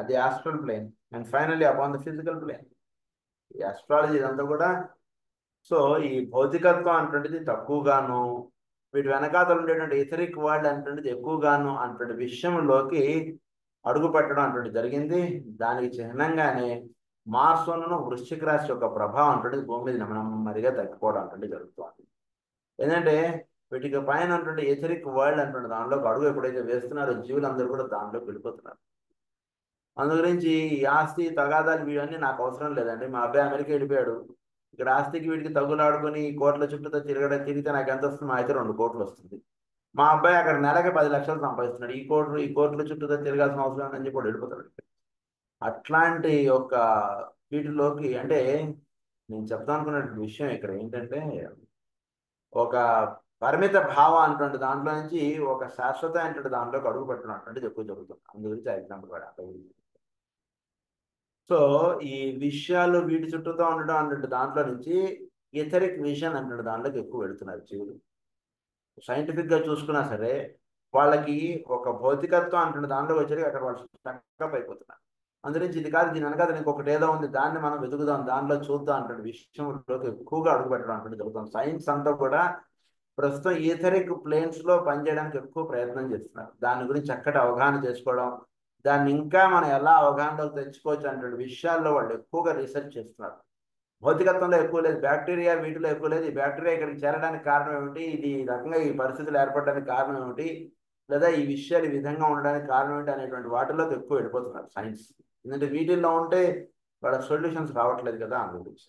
the astral plane, and finally upon the physical plane. ఈ astrology ఇదంతా కూడా so ఈ భౌతికత్వం అటువంటిది తక్కువగాను, వీటి వెనకాతలు ఉండేటువంటి etheric world అటువంటిది ఎక్కువగాను అటువంటి విషయంలోకి అడుగు పెట్టడం అటువంటి జరిగింది. దానికి చిహ్నంగానే మార్సోను వృశ్చిక రాశి యొక్క ప్రభావం అటువంటిది భూమి మీద నెమ్మదిగా తగ్గిపోవడం అటువంటి జరుగుతుంది. ఏంటంటే వీటికి పైన ఉన్నటువంటి ఎథరిక్ వరల్డ్ అటువంటి దానిలోకి అడుగు ఎప్పుడైతే వేస్తున్నారో జీవులందరూ కూడా దానిలోకి వెళ్ళిపోతున్నారు. అందు గురించి ఈ ఆస్తి తగాదాలు వీడన్నీ నాకు అవసరం లేదండి. మా అబ్బాయి అమెరికా వెళ్ళిపోయాడు, ఇక్కడ ఆస్తికి వీడికి తగులాడుకొని ఈ కోట్ల చుట్టూతో తిరిగితే నాకు ఎంత వస్తుంది? మా అయితే 2 కోట్లు వస్తుంది. మా అబ్బాయి అక్కడ నెలకి 10 లక్షలు సంపాదిస్తున్నాడు, ఈ కోట్ల చుట్టూతో తిరగాల్సిన అవసరం అని చెప్పి వెళ్ళిపోతాడు. అట్లాంటి ఒక వీటిలోకి అంటే నేను చెప్తాను అనుకున్న విషయం ఇక్కడ ఏంటంటే ఒక పరిమిత భావం అటువంటి దాంట్లో నుంచి ఒక శాశ్వత అయినటువంటి దాంట్లోకి అడుగు పెట్టడం అటువంటిది ఎక్కువ జరుగుతుంది. అందు గురించి ఆ ఎగ్జాంపుల్ కూడా సో ఈ విషయాలు వీటి చుట్టూతో ఉండడం అన్నట్టు దాంట్లో నుంచి ఎథరిక్ విజన్ అన్నట్టు దాంట్లోకి ఎక్కువ వెళుతున్నారు జీవులు. సైంటిఫిక్గా చూసుకున్నా సరే వాళ్ళకి ఒక భౌతికత్వం అంటున్న దాంట్లోకి వచ్చేది అక్కడ వాళ్ళు స్టక్అప్ అయిపోతున్నారు. అందుగురించి ఇది కాదు, దీని వెనకాల ఇంకొకటి ఏదో ఉంది, దాన్ని మనం వెతుకుదాం, దానిలో చూద్దాం అంటే విషయంలోకి ఎక్కువగా అడుగుపెట్టడం అంటే జరుగుతుంది. సైన్స్ అంతా కూడా ప్రస్తుతం ఈథరిక్ ప్లేన్స్ లో పనిచేయడానికి ఎక్కువ ప్రయత్నం చేస్తున్నారు. దాని గురించి చక్కటి అవగాహన చేసుకోవడం, దాన్ని ఇంకా మనం ఎలా అవగాహనలోకి తెచ్చుకోవచ్చు అనే విషయాల్లో వాళ్ళు ఎక్కువగా రీసెర్చ్ చేస్తున్నారు. భౌతికత్వంలో ఎక్కువ లేదు, బ్యాక్టీరియా వీటిలో ఎక్కువ లేదు. ఈ బ్యాక్టీరియా ఇక్కడికి చేరడానికి కారణం ఏమిటి, ఇది ఈ రకంగా ఈ పరిస్థితులు ఏర్పడడానికి కారణం ఏమిటి, లేదా ఈ విషయాలు ఈ విధంగా ఉండడానికి కారణం ఏంటి అనేటువంటి వాటిలోకి ఎక్కువ వెళ్ళిపోతున్నారు సైన్స్. ఎందుకంటే వీటిల్లో ఉంటే వాళ్ళ సొల్యూషన్స్ రావట్లేదు కదా అందు గురించి.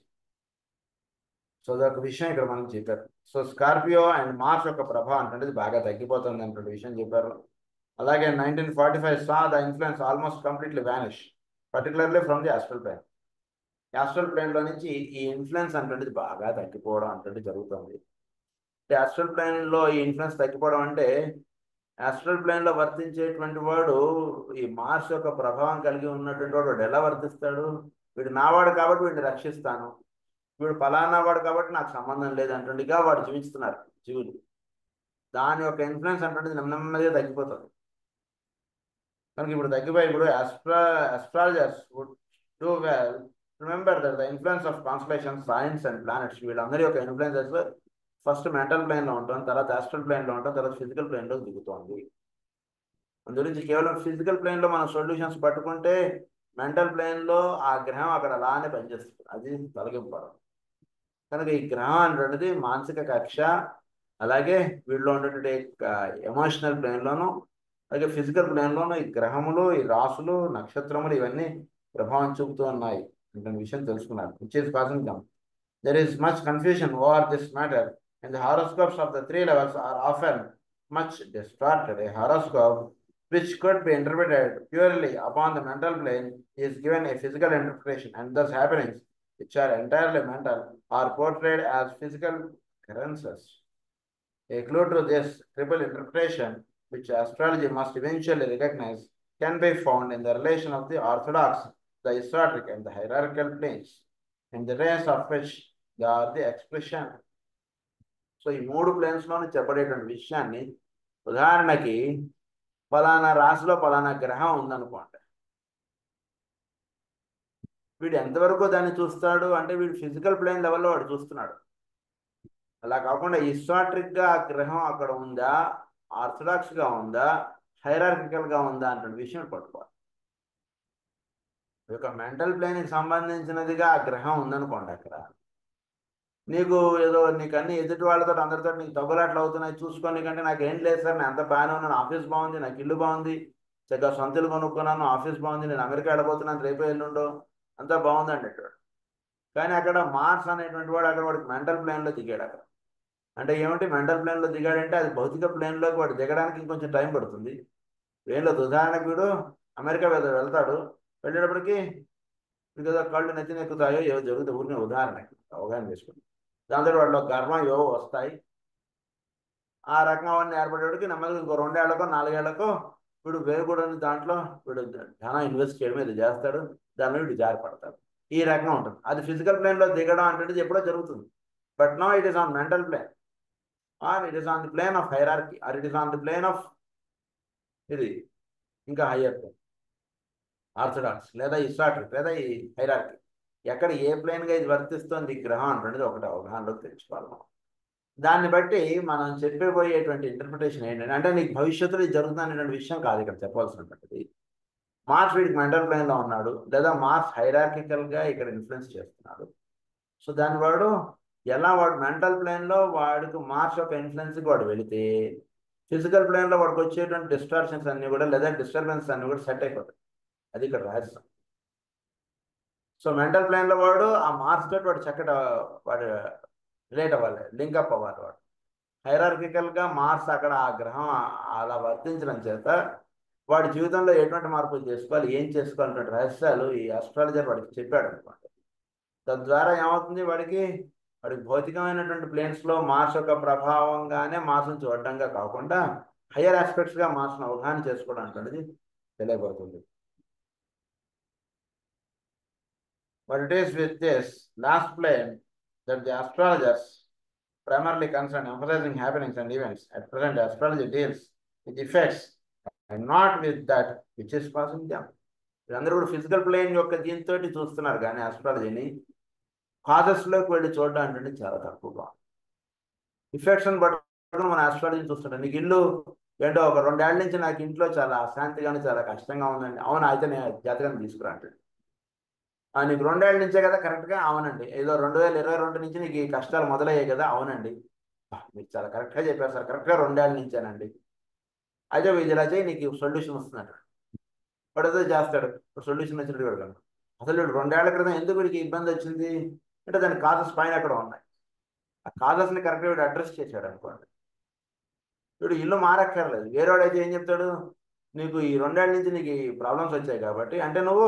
సో అదొక విషయం ఇక్కడ మనం చెప్పారు. సో స్కార్పియో అండ్ మార్స్ యొక్క ప్రభావం అనేది బాగా తగ్గిపోతుంది అనే విషయం చెప్పారు. అలాగే 1945 saw the influence almost completely vanish, particularly from the astral plane. Astral plane లో నుంచి ఈ ఇన్ఫ్లుయెన్స్ అటువంటిది బాగా తగ్గిపోవడం అటువంటిది జరుగుతుంది. ఆస్ట్రల్ ప్లేన్ లో ఈ ఇన్ఫ్లుయెన్స్ తగ్గిపోవడం అంటే ఆస్ట్రల్ ప్లేన్ లో వర్తించేటువంటి వాడు ఈ మార్స్ యొక్క ప్రభావం కలిగి ఉన్నటువంటి వాడు ఎలా వర్తిస్తాడు? వీడు నావాడు కాబట్టి వీడిని రక్షిస్తాను, వీడు ఫలానా వాడు కాబట్టి నాకు సంబంధం లేదు అంటుండగా వాడు జీవిస్తున్నారు జీవులు. దాని యొక్క ఇన్ఫ్లుయెన్స్ అటువంటిది నెమ్మదిగా తగ్గిపోతుంది. కనుక ఇప్పుడు తగ్గిపోయి ఇప్పుడు astrologers would do well remember that the influence of constellations, signs and planets, వీళ్ళందరి యొక్క ఇన్ఫ్లుయెన్సెస్ ఫస్ట్ మెంటల్ ప్లేన్ లో ఉంటుంది, తర్వాత ఆస్ట్రల్ ప్లేన్ లో ఉంటుంది, తర్వాత ఫిజికల్ ప్లేన్ లో దిగుతుంది. అందుగురించి కేవలం ఫిజికల్ ప్లేన్ లో మనం సొల్యూషన్స్ పట్టుకుంటే మెంటల్ ప్లేన్ లో ఆ గ్రహం అక్కడ అలానే పనిచేస్తుంది, అది తొలగింపడం. కనుక ఈ గ్రహం అనేది మానసిక కక్ష, అలాగే వీళ్ళు ఉన్నటువంటి ఎమోషనల్ ప్లేన్ లోను, అలాగే ఫిజికల్ ప్లేన్ లోను ఈ గ్రహములు, ఈ రాసులు, నక్షత్రములు ఇవన్నీ ప్రభావం చూపుతూ ఉన్నాయి అంటే విషయం తెలుసుకున్నారు. Which is causing them. There is much confusion over this matter, and the horoscopes of the 3 levels are often much distorted. A horoscope which could be interpreted purely upon the mental plane is given a physical interpretation, and thus happenings which are entirely mental, are portrayed as physical occurrences. A clue to this triple interpretation, which astrology must eventually recognize, can be found in the relation of the orthodox, the historic, and the hierarchical planes, in the rays of which they are the expression. So ఈ మూడు ప్లేన్స్లోని చెప్పబడేటువంటి విషయాన్ని, ఉదాహరణకి ఫలానా రాశిలో ఫలానా గ్రహం ఉందనుకోండి, వీడు ఎంతవరకు దాన్ని చూస్తాడు అంటే వీడు ఫిజికల్ ప్లేన్ లెవెల్లో వాడు చూస్తున్నాడు. అలా కాకుండా హిస్టాట్రిక్గా ఆ గ్రహం అక్కడ ఉందా, ఆర్థడాక్స్గా ఉందా, హైరార్కికల్గా ఉందా అంటే విషయం పట్టుకోవాలి. ఒక మెంటల్ ప్లేన్కి సంబంధించినదిగా ఆ గ్రహం ఉందనుకోండి, అక్కడ నీకు ఏదో నీకు అన్ని ఎదుటి వాళ్ళతో అందరితో నీకు తగులాట్లు అవుతున్నాయి చూసుకొని, కంటే నాకు ఏం లేదు సార్, నేను అంత బాగానే ఉన్నాను, ఆఫీస్ బాగుంది, నాకు ఇల్లు బాగుంది, చక్కగా సొంత ఇల్లు కొనుక్కున్నాను, ఆఫీస్ బాగుంది, నేను అమెరికా వెళ్ళబోతున్నాను, రేపు ఎల్లుండో అంతా బాగుందండి అక్కడ. కానీ అక్కడ మార్స్ అనేటువంటి వాడు అక్కడ వాడికి మెంటల్ ప్లేన్లో దిగాడు. అక్కడ అంటే ఏమిటి, మెంటల్ ప్లేన్లో దిగాడంటే అది భౌతిక ప్లేన్లోకి వాడు దిగడానికి ఇంకొంచెం టైం పడుతుంది. ప్లేన్లో ఉదాహరణకు వీడు అమెరికా వెళ్తాడు, వెళ్ళేటప్పటికి మీకు ఏదో కళ్ళు నెత్తిన ఎక్కుతాయో ఏవో జరుగుతాయి, ఊరిని ఉదాహరణకి అవగాహన చేసుకుంటాం. దాంతో వాళ్ళు గర్వం ఏవో వస్తాయి. ఆ రకంగా అవన్నీ ఏర్పడేటికి నెమ్మదిగా ఇంకో 2 ఏళ్లకో 4 ఏళ్లకో వీడు వేయకూడని దాంట్లో వీడు ధనం ఇన్వెస్ట్ చేయడం ఇది చేస్తాడు, దాని మీద వీడు జారిపడతాడు. ఈ రకంగా ఉంటుంది. అది ఫిజికల్ ప్లేన్లో దిగడం అంటే ఎప్పుడో జరుగుతుంది. But no it is on mental plane, or it is on the plane of hierarchy, or it is on the plane of ఇది ఇంకా హయ్యర్ ప్లేన్, ఆర్థడాక్స్ లేదా ఇస్లాట్రిక్ లేదా ఈ హైరార్కీ. ఎక్కడ ఏ ప్లేన్గా ఇది వర్తిస్తుంది ఈ గ్రహం అంటున్నది ఒకటి అవగాహనలోకి తెచ్చుకోవాలి మనం. దాన్ని బట్టి మనం చెప్పబోయేటువంటి ఇంటర్ప్రిటేషన్ ఏంటంటే, అంటే నీకు భవిష్యత్తులో ఇది జరుగుతుంది అనేటువంటి విషయం కాదు ఇక్కడ చెప్పాల్సినటువంటిది. మార్స్ వీడికి మెంటల్ ప్లేన్లో ఉన్నాడు, లేదా మార్స్ హైరార్కికల్గా ఇక్కడ ఇన్ఫ్లుయెన్స్ చేస్తున్నాడు. సో దాని వాడు ఎలా వాడు మెంటల్ ప్లేన్లో వాడికి మార్స్ యొక్క ఇన్ఫ్లుయెన్స్కి వాడు వెళితే ఫిజికల్ ప్లేన్లో వాడికి వచ్చేటువంటి డిస్టార్షన్స్ అన్నీ కూడా లేదా డిస్టర్బెన్స్ అన్నీ కూడా సెట్ అయిపోతాయి. అది ఇక్కడ రహస్యం. సో మెంటల్ ప్లేన్లో వాడు ఆ మార్స్ తోటి వాడు చక్కటి వాడు రిలేట్ అవ్వాలి, లింకప్ అవ్వాలి. వాడు హైరార్కికల్గా మార్స్ అక్కడ ఆ గ్రహం అలా వర్తించడం చేత వాడి జీవితంలో ఎటువంటి మార్పులు చేసుకోవాలి, ఏం చేసుకోవాలన్నటువంటి రహస్యాలు ఈ ఆస్ట్రాలజర్ వాడికి చెప్పాడు అనుకోండి. తద్వారా ఏమవుతుంది, వాడికి భౌతికమైనటువంటి ప్లేన్స్లో మార్స్ యొక్క ప్రభావంగానే మార్స్ను చూడడంగా కాకుండా హయ్యర్ ఆస్పెక్ట్స్గా మార్స్ను అవగాహన చేసుకోవడం అనేది తెలియబడుతుంది. But it is with this last plane that the astrologers primarily concerned emphasizing happenings and events. At present, astrology deals with effects and not with that which is causing them. వీళ్ళందరూ కూడా physical plane యొక్క దీంతో చూస్తున్నారు, కానీ ఆస్ట్రాలజీని కాజెస్లోకి వెళ్ళి చూడడం అంటే చాలా తక్కువగా. ఇఫెక్ట్స్ని బట్టి మన ఆస్ట్రాలజీని చూస్తుంటాం. నీకు ఇల్లు ఏంటో ఒక 2 ఏళ్ల నుంచి నాకు ఇంట్లో చాలా అశాంతిగానే చాలా కష్టంగా ఉందండి, అవును అయితే నేను జాతకాన్ని తీసుకురా అంటాడు. నీకు 2 ఏళ్ల నుంచే కదా, కరెక్ట్గా అవునండి. ఏదో 2022 నుంచి నీకు ఈ కష్టాలు మొదలయ్యాయి కదా, అవునండి. మీరు చాలా కరెక్ట్గా చెప్పారు సార్, కరెక్ట్గా 2 ఏళ్ల నుంచేనండి. అయితే ఇది ఇలా చేయి నీకు సొల్యూషన్ వస్తుందంట. వాడు ఏదో చేస్తాడు, సొల్యూషన్ వచ్చినట్టు పెడతాడు. అసలు వీడు 2 ఏళ్ల క్రితం ఎందుకు వీడికి ఇబ్బంది వచ్చింది అంటే దాని కాజెస్ పైన ఎక్కడ ఉన్నాయి. ఆ కాజెస్ని కరెక్ట్గా వీడు అడ్రస్ చేశాడు అనుకోండి, వీడు ఇల్లు మారక్కర్లేదు. వేరేవాడైతే ఏం చెప్తాడు, నీకు ఈ 2 ఏళ్ల నుంచి నీకు ఈ ప్రాబ్లమ్స్ వచ్చాయి కాబట్టి, అంటే నువ్వు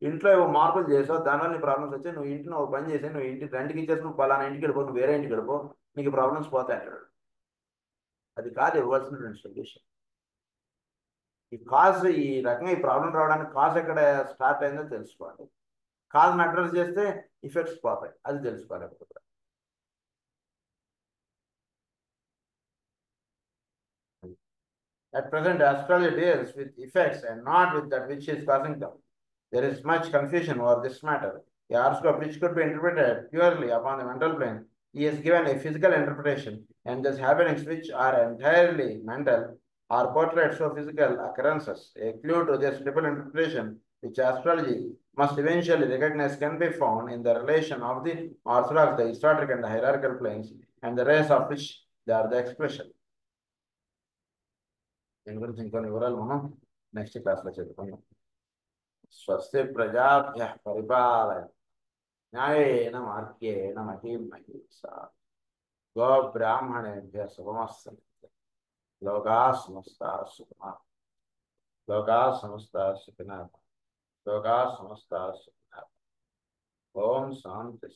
ఇంట్లో మార్పులు చేసావు, దానివల్ల నీ ప్రాబ్లమ్స్ వచ్చాయి, నువ్వు ఇంటి నువ్వు పని చేసి నువ్వు ఇంటి రెంట్కి ఇచ్చేసి నువ్వు పలానా ఇంటికి వెళ్ళిపో, నువ్వు వేరే ఇంటికి వెళ్ళిపో, నీకు ప్రాబ్లమ్స్ పోతాయి అంటాడు. అది కాదు ఇవ్వాల్సినటువంటి సొల్యూషన్. ఈ కాజ్ ఈ రకంగా ఈ ప్రాబ్లం రావడానికి కాజ్ ఎక్కడ స్టార్ట్ అయిందో తెలుసుకోవాలి. కాజ్ని అడ్రస్ చేస్తే ఇఫెక్ట్స్ పోతాయి, అది తెలుసుకోవాలి. At present, astrology deals with effects and not with that which is causing them. There is much confusion over this matter. A horoscope which could be interpreted purely upon the mental plane, he is given a physical interpretation, and thus happenings which are entirely mental are portrayed so physical occurrences. A clue to this triple interpretation, which astrology must eventually recognize, can be found in the relation of the orthodox, the historic, and the hierarchical planes, and the race of which they are the expression. దీని గురించి ఇంకొన్ని వివరాలు మనం next క్లాస్లో చెప్పుకుందాం. స్వస్తి ప్రజాభ్య పరిపాలయ న్యాయేన మార్గేణ మహీం మహీషా గో బ్రాహ్మణేభ్య శుభమస్తు. లోకా సమస్తా సుఖినః, లోకా సమస్తా సుఖినః, లోకా సమస్తా సుఖినః. ఓం శాంతి.